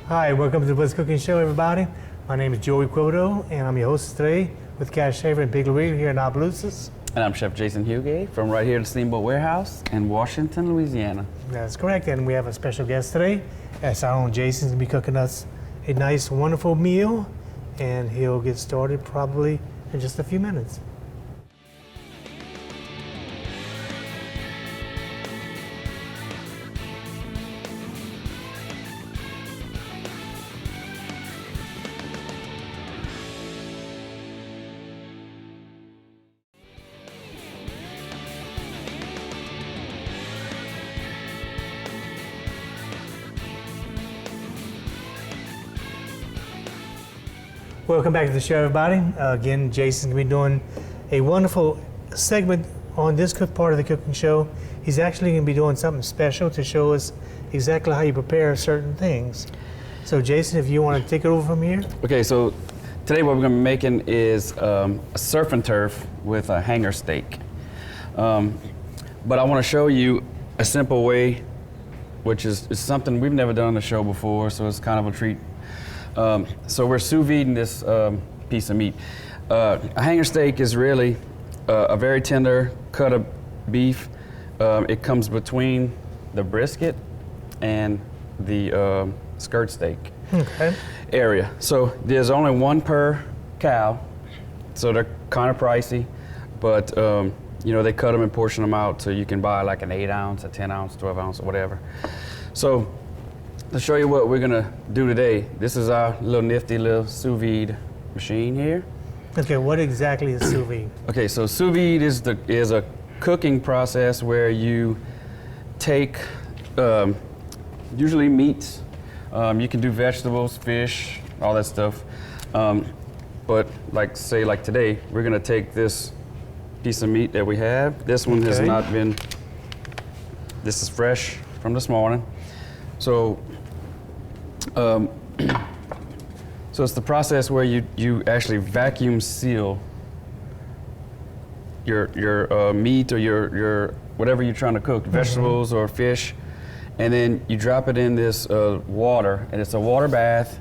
Hi, welcome to the What's Cooking Show, everybody. My name is Joey Quibodeau, and I'm your host today with Cash Shaver and Big Louie here in Opelousas. And I'm Chef Jason Huguet from right here at the Steamboat Warehouse in Washington, Louisiana. That's correct, and we have a special guest today. As our own Jason's going to be cooking us a nice, wonderful meal, and he'll get started probably in just a few minutes. Welcome back to the show, everybody. Again, Jason's going to be doing a wonderful segment on this part of the cooking show. He's actually going to be doing something special to show us exactly how you prepare certain things. So, Jason, if you want to take it over from here. Okay, so today what we're going to be making is a surf and turf with a hanger steak. But I want to show you a simple way, which is something we've never done on the show before, so it's kind of a treat. So we're sous videing this piece of meat. A hanger steak is really a very tender cut of beef. It comes between the brisket and the skirt steak area. So there's only one per cow, so they're kind of pricey, but you know, they cut them and portion them out so you can buy like an 8 ounce, a 10 ounce, 12 ounce, or whatever. So to show you what we're gonna do today, this is our little nifty little sous vide machine here. Okay, what exactly is sous vide? Okay, so sous vide is a cooking process where you take usually meats. You can do vegetables, fish, all that stuff. But like today, we're gonna take this piece of meat that we have. This one has not been. This is fresh from this morning. So so it's the process where you actually vacuum seal your meat or your whatever you're trying to cook, vegetables or fish, and then you drop it in this water, and it's a water bath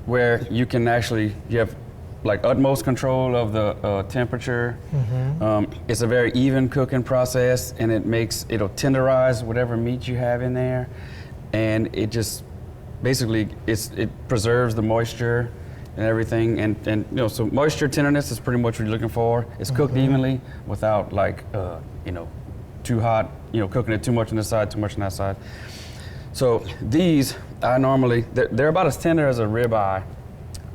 where you have like utmost control of the temperature. It's a very even cooking process, and it'll tenderize whatever meat you have in there, and it just basically it preserves the moisture and everything, and you know, so moisture, tenderness is pretty much what you're looking for. It's cooked evenly without like you know, too hot, you know, cooking it too much on this side, too much on that side. So these they're about as tender as a ribeye,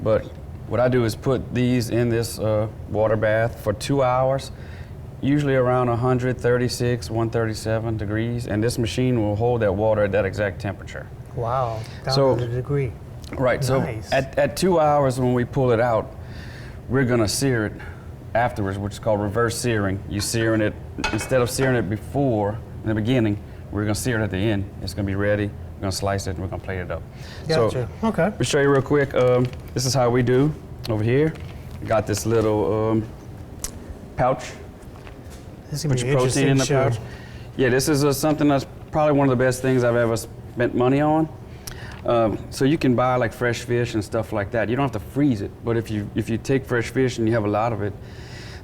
but what I do is put these in this water bath for 2 hours, usually around 136, 137 degrees, and this machine will hold that water at that exact temperature. Wow, down to the degree. Right, nice. So at 2 hours when we pull it out, we're gonna sear it afterwards, which is called reverse searing. You searing it, instead of searing it before, in the beginning, we're gonna sear it at the end. It's gonna be ready, we're gonna slice it, and we're gonna plate it up. Gotcha, So, okay. Let me show you real quick. This is how we do over here. Got this little pouch. This is gonna Put be your protein in the show. pouch. Yeah, this is something that's probably one of the best things I've ever spent money on. So you can buy like fresh fish and stuff like that. You don't have to freeze it, but if you take fresh fish and you have a lot of it,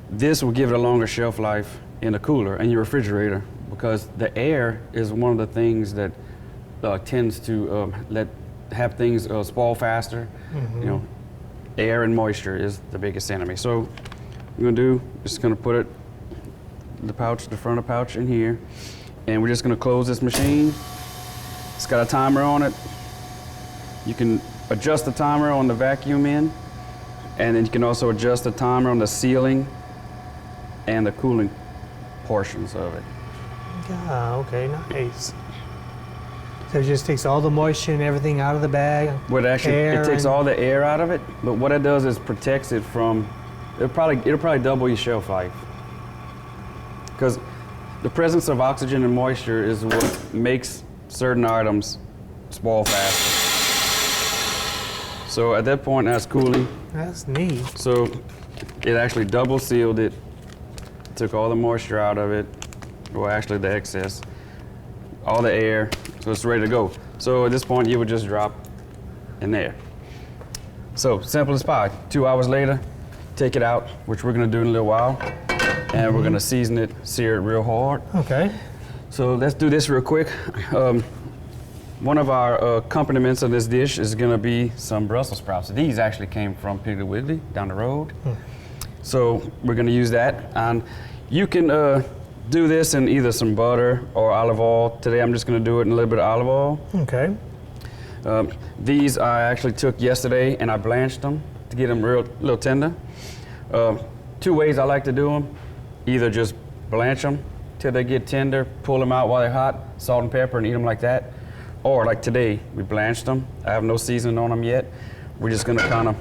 this will give it a longer shelf life in a cooler and your refrigerator, because the air is one of the things that tends to have things spoil faster. You know, air and moisture is the biggest enemy. So what we're gonna do, just gonna put it, the front of the pouch in here, and we're just gonna close this machine. It's got a timer on it. You can adjust the timer on the vacuum in, and then you can also adjust the timer on the sealing and the cooling portions of it. Yeah, okay, nice. So it just takes all the moisture and everything out of the bag? Well, it takes all the air out of it, but what it does is protects it from, it'll probably double your shelf life. Because the presence of oxygen and moisture is what makes certain items spoil faster. So at that point, that's cooling. That's neat. So it actually double sealed it, took all the moisture out of it, well actually the excess, all the air, so it's ready to go. So at this point you would just drop in there. So simple as pie. 2 hours later, take it out, which we're gonna do in a little while, and we're gonna season it, sear it real hard. Okay. So let's do this real quick. One of our accompaniments of this dish is gonna be some Brussels sprouts. These actually came from Piggly Wiggly down the road. So we're gonna use that. And you can do this in either some butter or olive oil. Today I'm just gonna do it in a little bit of olive oil. Okay. These I actually took yesterday and I blanched them to get them little tender. 2 ways I like to do them. Either just blanch them till they get tender, pull them out while they're hot, salt and pepper, and eat them like that. Or like today, we blanched them. I have no seasoning on them yet. We're just gonna kind of,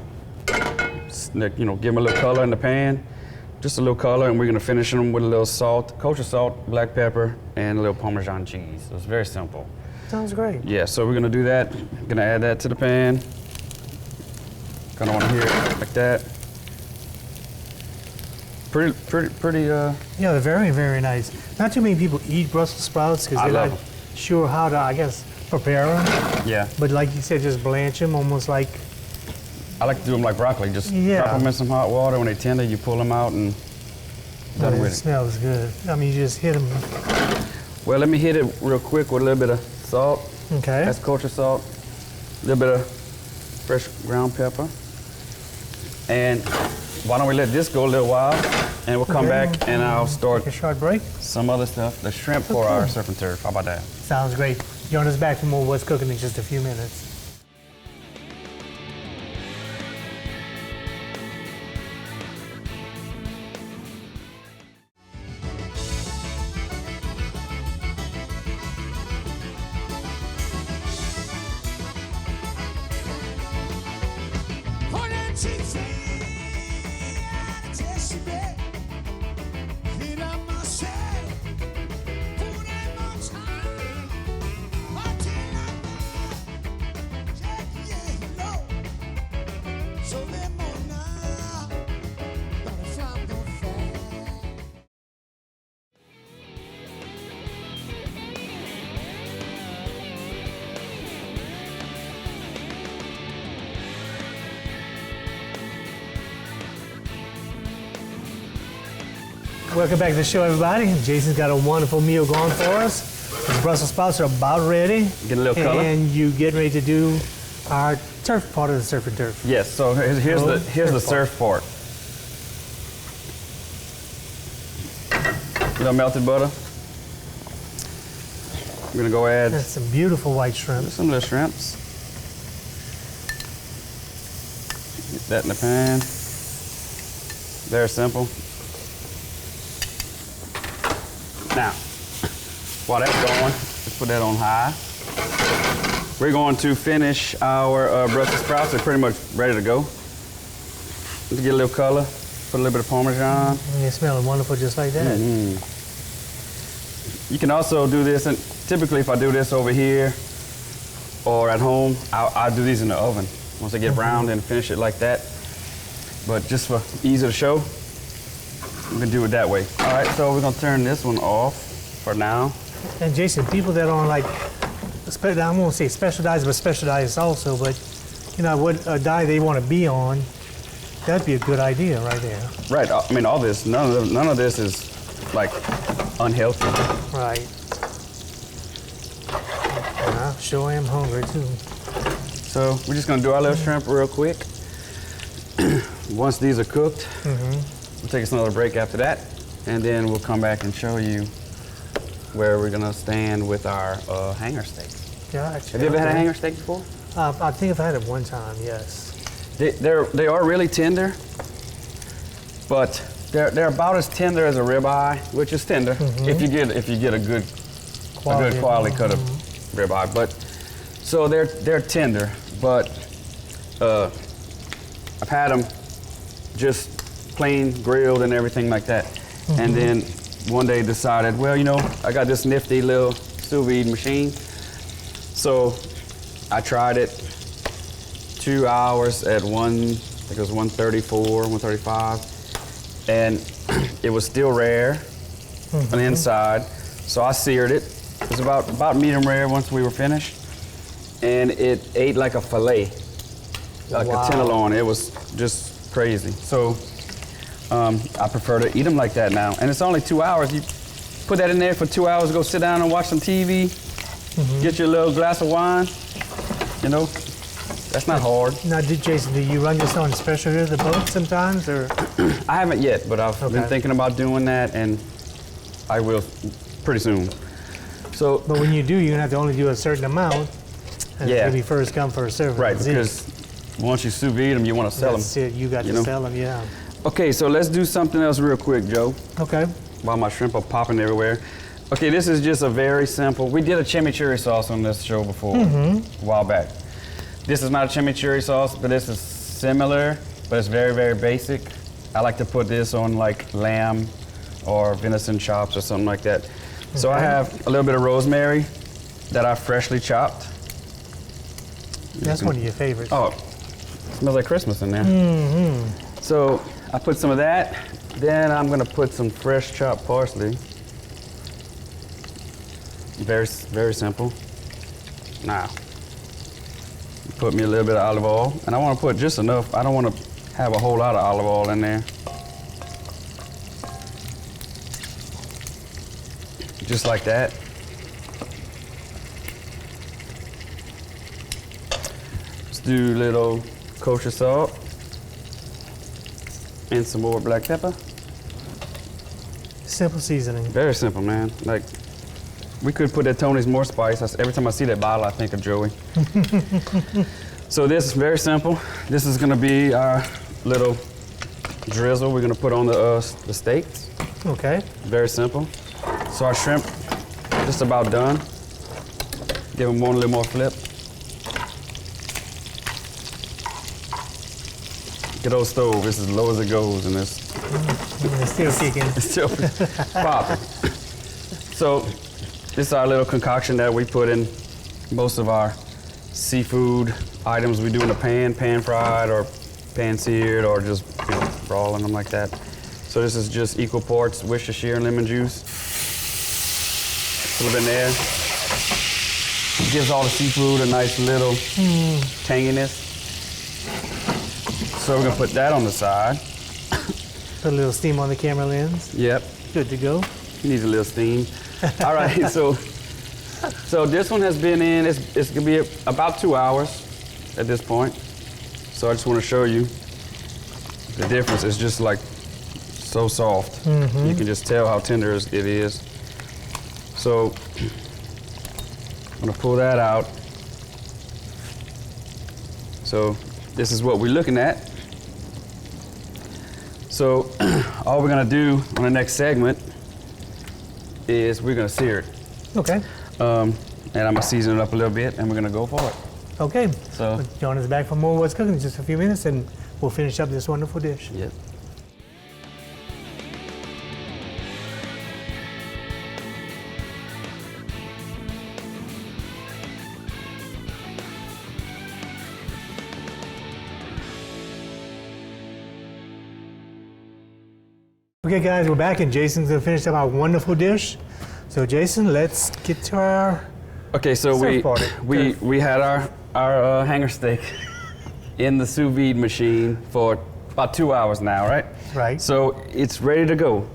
give them a little color in the pan, just a little color, and we're gonna finish them with a little salt, kosher salt, black pepper, and a little Parmesan cheese. So it's very simple. Sounds great. Yeah, so we're gonna do that. Gonna add that to the pan. Kinda wanna hear it like that. Pretty, Yeah, they're very, very nice. Not too many people eat Brussels sprouts because I they're love not 'em. sure how to, I guess, prepare them. Yeah, But like you said, just blanch them almost like, I like to do them like broccoli. Just Yeah. drop them in some hot water. When they're tender, you pull them out and done it with it. smells good. I mean, you just hit them. Well, let me hit it real quick with a little bit of salt. Okay. That's kosher salt. A little bit of fresh ground pepper. And why don't we let this go a little while, and we'll come Okay. back and I'll start Take a short break. some other stuff, the shrimp for Okay. our surf and turf. How about that? Sounds great. Join us back for more What's Cooking in just a few minutes. Welcome back to the show, everybody. Jason's got a wonderful meal going for us. The Brussels sprouts are about ready. Get a little color. And you get ready to do our turf part of the surf and turf. Yes, so here's the surf part. A little melted butter. We're gonna go add That's some beautiful white shrimp. some little shrimps. Get that in the pan. Very simple. Now, while that's going, let's put that on high. We're going to finish our Brussels sprouts. They're pretty much ready to go. Let's get a little color. Put a little bit of Parmesan. They're smelling wonderful just like that. You can also do this, and typically if I do this over here or at home, I'll do these in the oven. Once they get browned, then finish it like that. But just for ease of the show, we can do it that way. All right, so we're gonna turn this one off for now. And Jason, people that are on like, I won't say special diets, but special diets also, but what diet they want to be on, that'd be a good idea right there. Right, I mean all this, none of this is like unhealthy. Right. And I sure am hungry too. So we're just gonna do our little shrimp real quick. Once these are cooked, we'll take us another break after that, and then we'll come back and show you where we're gonna stand with our hanger steaks. Gotcha. Have you ever had a hanger steak before? I think I've had it one time, yes. They are really tender, but they're about as tender as a ribeye, which is tender if you get a good quality cut of ribeye. But so they're tender, but I've had them just plain grilled and everything like that, and then one day decided, well, I got this nifty little sous vide machine, so I tried it. 2 hours at I think it was 134, 135, and it was still rare on the inside, so I seared it. It was about medium rare once we were finished, and it ate like a fillet. like a tenderloin. It was just crazy. So I prefer to eat them like that now. And it's only 2 hours. You put that in there for 2 hours, go sit down and watch some TV, get your little glass of wine. You know, that's not hard. Now, Jason, do you run this on special here at the boat sometimes, or? I haven't yet, but I've been thinking about doing that, and I will pretty soon. So, but when you do, you're gonna have to only do a certain amount. And Yeah. It's gonna be first come, first served. right, That's it. because once you sous vide them, you want to sell them. That's it. You got to know? sell them. Yeah. Okay, so let's do something else real quick, Joe, Okay. while my shrimp are popping everywhere. Okay, this is just a very simple. We did a chimichurri sauce on this show before, a while back. This is not a chimichurri sauce, but this is similar, but it's very, very basic. I like to put this on like lamb or venison chops or something like that. So I have a little bit of rosemary that I freshly chopped. That's one of your favorites. Oh, smells like Christmas in there. So I put some of that. Then I'm gonna put some fresh chopped parsley. Very, very simple. Now, put me a little bit of olive oil, and I want to put just enough. I don't want to have a whole lot of olive oil in there. Just like that. Let's do a little kosher salt and some more black pepper. Simple seasoning. Very simple, man. Like, we could put at Tony's more spice. Every time I see that bottle, I think of Joey. So this is very simple. This is gonna be our little drizzle we're gonna put on the steaks. Okay. Very simple. So our shrimp, just about done. Give them one little more flip. Get old stove, it's as low as it goes, and it's It's still kicking. it's still popping. So this is our little concoction that we put in most of our seafood items we do in the pan fried or pan seared or just broiling them like that. So this is just equal parts Worcestershire and lemon juice. A little bit in there. Gives all the seafood a nice little tanginess. So we're gonna put that on the side. Put a little steam on the camera lens. Yep. Good to go. He needs a little steam. All right, so this one has been in, it's gonna be about 2 hours at this point. So I just wanna show you the difference. It's just like so soft. You can just tell how tender it is. So I'm gonna pull that out. So this is what we're looking at. So all we're gonna do on the next segment is we're gonna sear it. Okay. And I'm gonna season it up a little bit and we're gonna go for it. Okay. So, John is back for more What's Cooking in just a few minutes, and we'll finish up this wonderful dish. yep. Okay, guys, we're back, and Jason's gonna finish up our wonderful dish. So, Jason, let's get to our. Okay, so Surf party. we had our hanger steak in the sous vide machine for about 2 hours now, right? Right. So it's ready to go.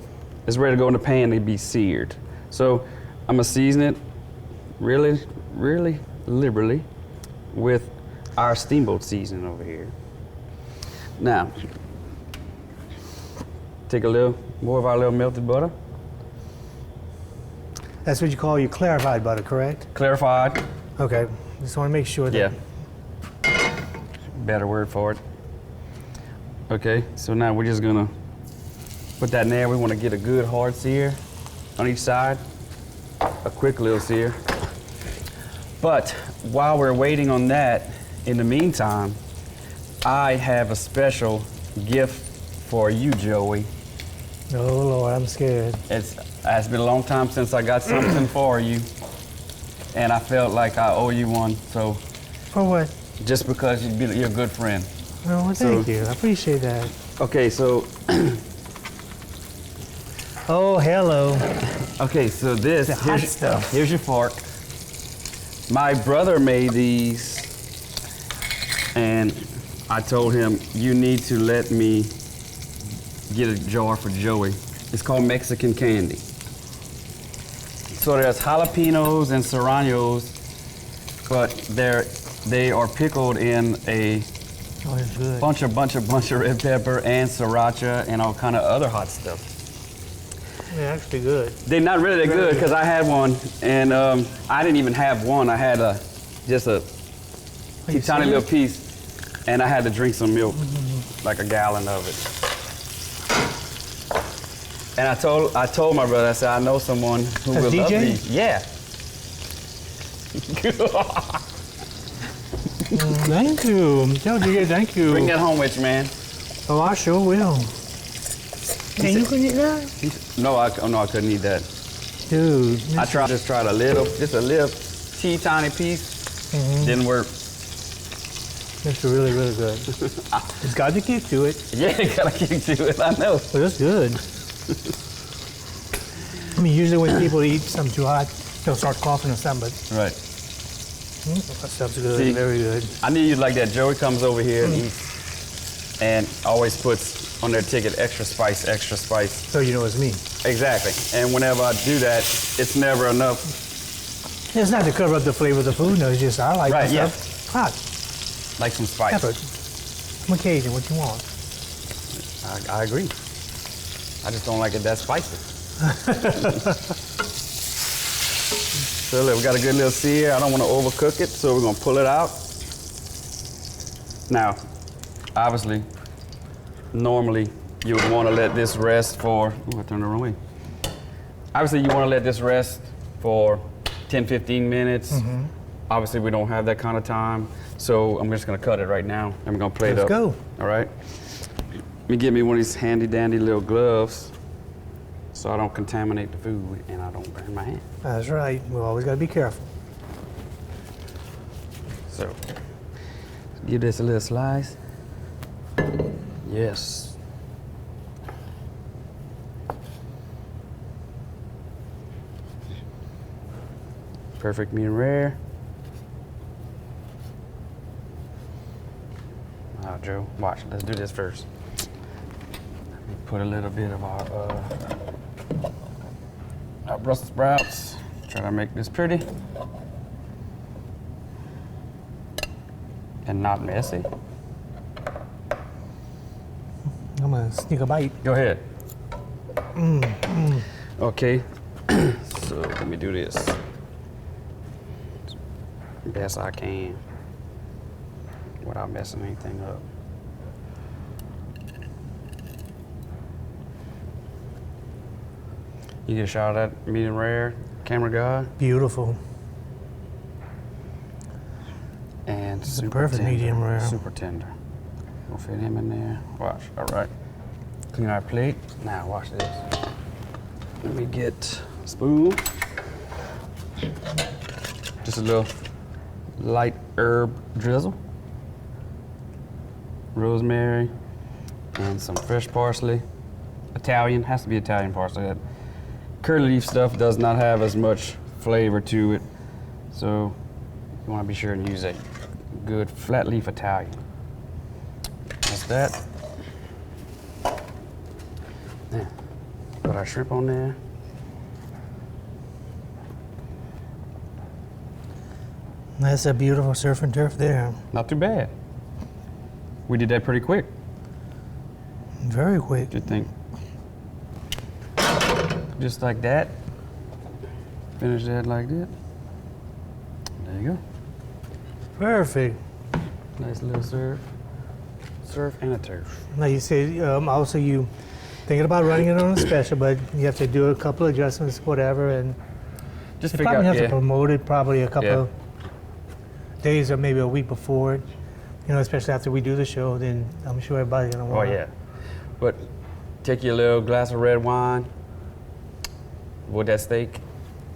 It's ready to go in the pan to be seared. So I'm gonna season it really, really liberally with our steamboat seasoning over here. Now, take a little more of our little melted butter. That's what you call your clarified butter, correct? Clarified. Okay. Just want to make sure that. Yeah. Better word for it. Okay, so now we're just gonna put that in there. We want to get a good hard sear on each side, a quick little sear. But while we're waiting on that, in the meantime, I have a special gift for you, Joey. Oh Lord, I'm scared. It's been a long time since I got something for you, and I felt like I owe you one. So For what? just because you're a good friend. Oh, well, thank you. I appreciate that. Okay, so Oh, hello. okay, so this The hot stuff. Here's your fork. My brother made these, and I told him, you need to let me get a jar for Joey. It's called Mexican candy. So there's jalapenos and serranos, but they are pickled in a Oh, it's good. bunch of red pepper and sriracha and all kind of other hot stuff. They're actually good. They're not really that good because I had one and I didn't even have one. I had just a tiny little piece, and I had to drink some milk, like a gallon of it. And I told my brother, I said, I know someone who will love these. Yeah. Thank you. Thank you. Bring that home with you, man. Oh, I sure will. And you can eat that? No, I couldn't eat that. Dude. I tried a little teeny piece. Didn't work. It's really, really good. It's got to kick to it. Yeah, gotta kick to it. I know. But it's good. I mean, usually when people eat something too hot, they'll start coughing or something, but Right. that stuff's good, See, very good. I knew you'd like that. Joey comes over here and eats, and always puts on their ticket extra spice, extra spice. So you know it's me. Exactly. And whenever I do that, it's never enough. It's not to cover up the flavor of the food, no, it's just I like Right, the yeah. stuff hot. Like some spice. Pepper. On occasion, what you want. I agree. I just don't like it that spicy. So look, we got a good little sear. I don't want to overcook it, so we're gonna pull it out. Now, obviously, normally you would want to let this rest for, oh, I turned the wrong way. Obviously, you want to let this rest for 10, 15 minutes. Obviously, we don't have that kind of time, so I'm just gonna cut it right now. I'm gonna plate it up. Let's go. All right. Let me get me one of these handy dandy little gloves so I don't contaminate the food and I don't burn my hand. That's right. We always got to be careful. So, give this a little slice. Yes. Perfect medium rare. Now, Joe, watch. Let's do this first. Put a little bit of our Brussels sprouts. Try to make this pretty and not messy. I'm going to sneak a bite. Go ahead. Okay, so let me do this. Best I can without messing anything up. You get a shot of that medium rare, camera guy, Beautiful. and a super perfect tender. medium rare. Super tender. We'll fit him in there. Watch. All right. Clean our plate. Now watch this. Let me get a spoon. Just a little light herb drizzle. Rosemary and some fresh parsley. Italian, has to be Italian parsley. That curly leaf stuff does not have as much flavor to it, so you want to be sure and use a good flat leaf Italian. That's that. Now, put our shrimp on there. That's a beautiful surf and turf there. Not too bad. We did that pretty quick. Very quick. Good thing. Just like that. Finish that like that. There you go. Perfect. Nice little surf. Surf and a turf. Now you said also you thinking about running it on a special, but you have to do a couple of adjustments, whatever, and Just you figure probably out, have yeah. to promote it probably a couple Yeah. of days or maybe a week before it. You know, especially after we do the show, then I'm sure everybody's gonna Oh want. yeah. But take your little glass of red wine with that steak.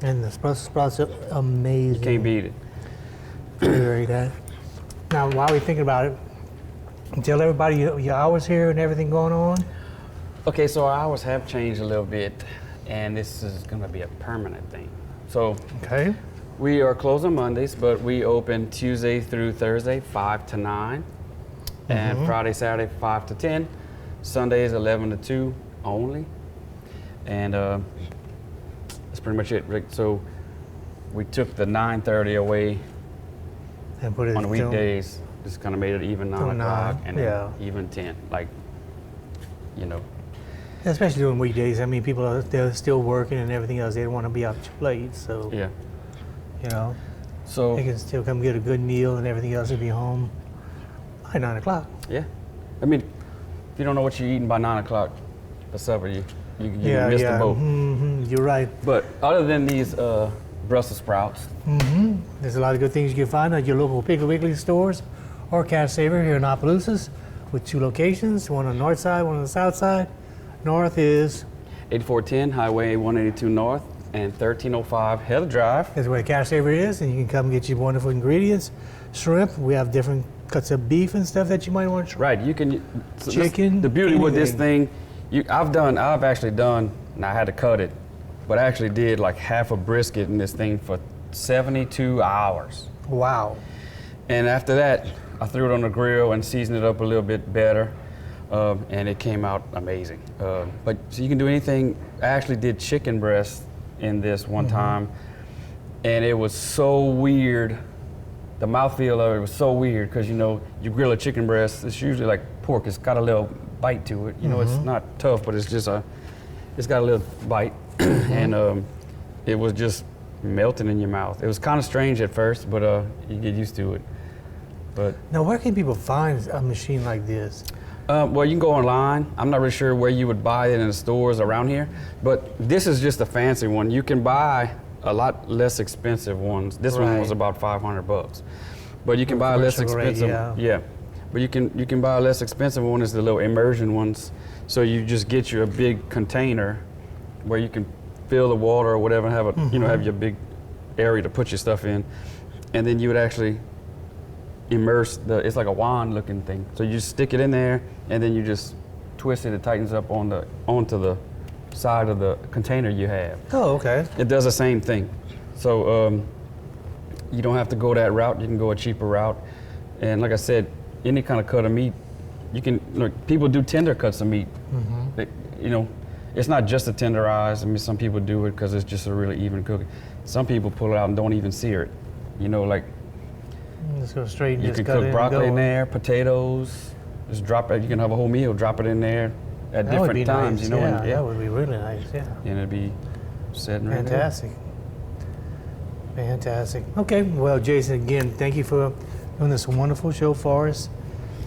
And the sprouts are amazing. Can't beat it. Very, very good. Now, while we're thinking about it, tell everybody your hours here and everything going on. Okay, so our hours have changed a little bit, and this is gonna be a permanent thing. So Okay. we are closed on Mondays, but we open Tuesday through Thursday, 5 to 9. and Friday, Saturday 5 to 10. Sundays 11 to 2 only, and that's pretty much it, Rick. So we took the 9:30 away And put it on weekdays. Just kind of made it even 9 till o'clock 9, and yeah. then even 10. Like, you know, Especially during weekdays. I mean, people they're still working and everything else. They don't want to be out your plate, so yeah. you know So they can still come get a good meal and everything else and be home by 9 o'clock. yeah, I mean, if you don't know what you're eating by 9 o'clock for supper, you Yeah, miss yeah. the boat. You're right. But other than these Brussels sprouts, There's a lot of good things you can find at your local Piggly Wiggly stores or Cash Saver here in Opelousas, with 2 locations, one on the north side, one on the south side. North is 8410 Highway 182 North and 1305 Heather Drive. where the Cash Saver is, and you can come get your wonderful ingredients. Shrimp, we have different cuts of beef and stuff that you might want to try. Right, you can. So Chicken, the beauty with this anything. thing, I've actually done, and I had to cut it, but I actually did like half a brisket in this thing for 72 hours. Wow. And after that, I threw it on the grill and seasoned it up a little bit better, and it came out amazing. But so you can do anything. I actually did chicken breast in this one time, and it was so weird. The mouthfeel of it was so weird because, you know, you grill a chicken breast, it's usually like pork. It's got a little bite to it. You know, it's not tough, but it's just it's got a little bite. And it was just melting in your mouth. It was kind of strange at first, but you get used to it. But Now, where can people find a machine like this? well, you can go online. I'm not really sure where you would buy it in the stores around here, but this is just a fancy one. You can buy a lot less expensive ones. This one was Right. about $500, but you can buy a less commercial grade, expensive. yeah. But you can buy a less expensive one. Is the little immersion ones. So you just get you a big container where you can fill the water or whatever, and have a you know, have your big area to put your stuff in, and then you would actually immerse it's like a wand looking thing. So you just stick it in there, and then you just twist it. It tightens up onto the side of the container you have. Oh, okay. It does the same thing. So you don't have to go that route. You can go a cheaper route. And like I said, any kind of cut of meat, you can look. People do tender cuts of meat. You know, it's not just a tenderized. I mean, some people do it because it's just a really even cooking. Some people pull it out and don't even sear it. You know, like Just go straight and you just can cut it cook and broccoli go. in there, potatoes. Just drop it. You can have a whole meal. Drop it in there at That would be different times. nice. You know, yeah, and, that would be really nice. Yeah. and it'd be sitting right there. Fantastic. Fantastic. Okay, well, Jason, again, thank you for doing this wonderful show for us,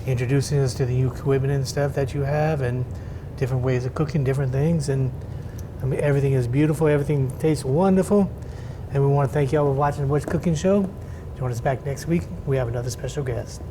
introducing us to the new equipment and stuff that you have, and different ways of cooking different things. And I mean, everything is beautiful. Everything tastes wonderful. And we want to thank you all for watching the What's Cooking Show. Join us back next week. We have another special guest.